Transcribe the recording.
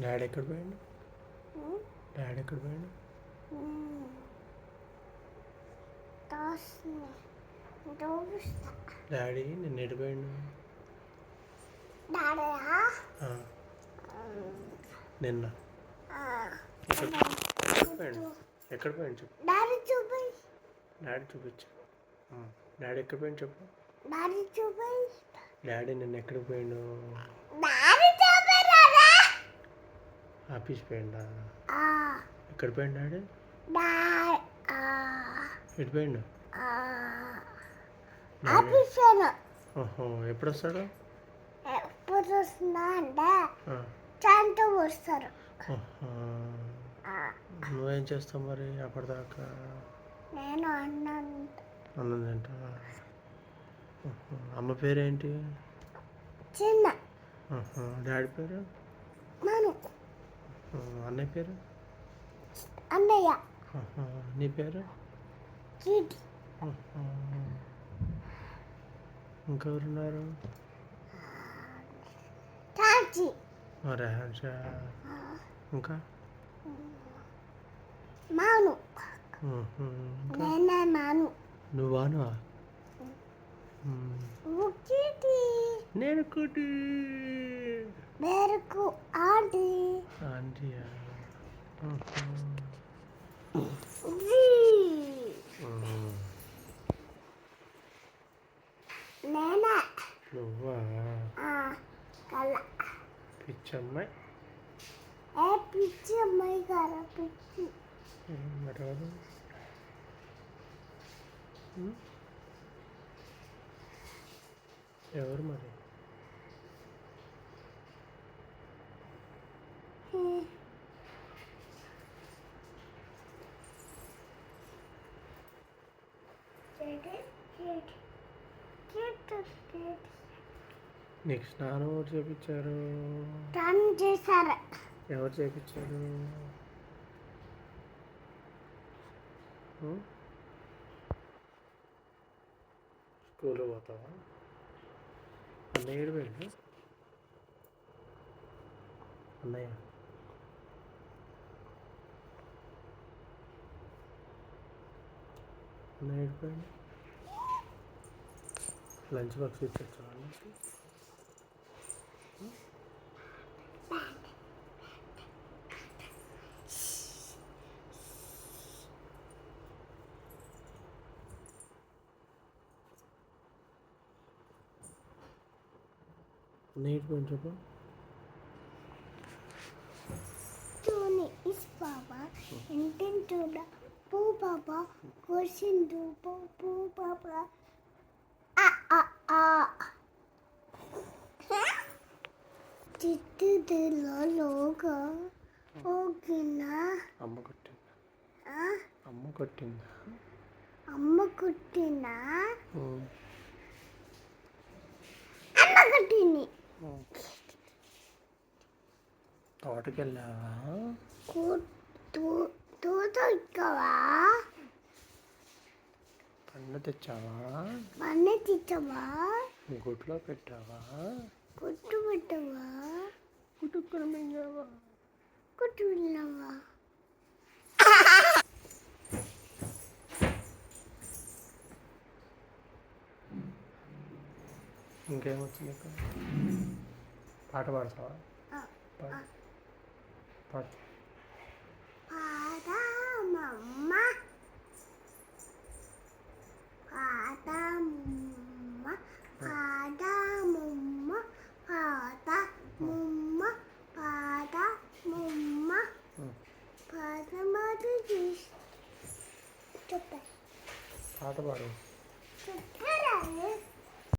Daddy ఎక్కడ పోయాడు? Daddy ఎక్కడ పోయాడు? డాడీ నిన్న ఎడిపోయాడు? నిన్న ఎక్కడ పోయాడు చెప్పు. డాడీ చూపించు. డాడీ ఎక్కడ పోయాడు చెప్పు. డాడీ నిన్న ఎక్కడికి పోయాడు? ఆఫీస్ పోయిండా? ఎక్కడ పోయాడు డాడీ? ఎటు పోయాడు? ఎప్పుడు వస్తాడు? నువ్వేం చేస్తావు మరి అప్పటిదాకా? నేను అన్నం తింటా. అమ్మ పేరేంటి? చిన్న. డాడీ పేరు? అన్నయ్య పేరు? అన్నయ్య. నీ పేరు? ఇంకెవరున్నారు? రేహాన్ షా. ఇంకా మాను. నువ్వాను? నేను కుటి. ఆంటీయా? నువ్వా? పిచ్చమ్మాయి. పిచ్చి అమ్మాయి గారా? పిచ్చి మరి ఎవరు మరి? నీకు స్నానం ఎవరు చేపించారు? ఎవరు చేపించారు? స్కూల్లో పోతావా? అన్నయ్య ఏడిపోయాడు? అన్నయ్య ఏడిపోయాడు? లంచ్ బాక్స్ ఇచ్చొచ్చా? నీట్ కొంచెం చెప్పు. బాబా ఇంటింటూడ పూ బాబా కోసిండు పూ బాబా చిట్టులోగా ఓకేనా? అమ్మ కొట్టిందా? అమ్మ కొట్టిందా? అమ్మ కొట్టిందా? అమ్మ కొట్టింది. తోటకి వెళ్ళావా? తోట ఎక్కావా? పన్ను తెచ్చావా? పన్ను తెచ్చావా? గుట్లో పెట్టావా? గుట్టు పెట్టావా? గుట్టుకుని మింగావా? గుట్టు వెళ్ళావా? ఇంకేమొచ్చు నీకు? పాట పాడతావా? పాడు. పాదమమ్మ పాదమమ్మ పాదమమ్మ పాదమమ్మ పాదమమ్మ పాదమది చెప్ప. పాట పాడు. చెప్పరా?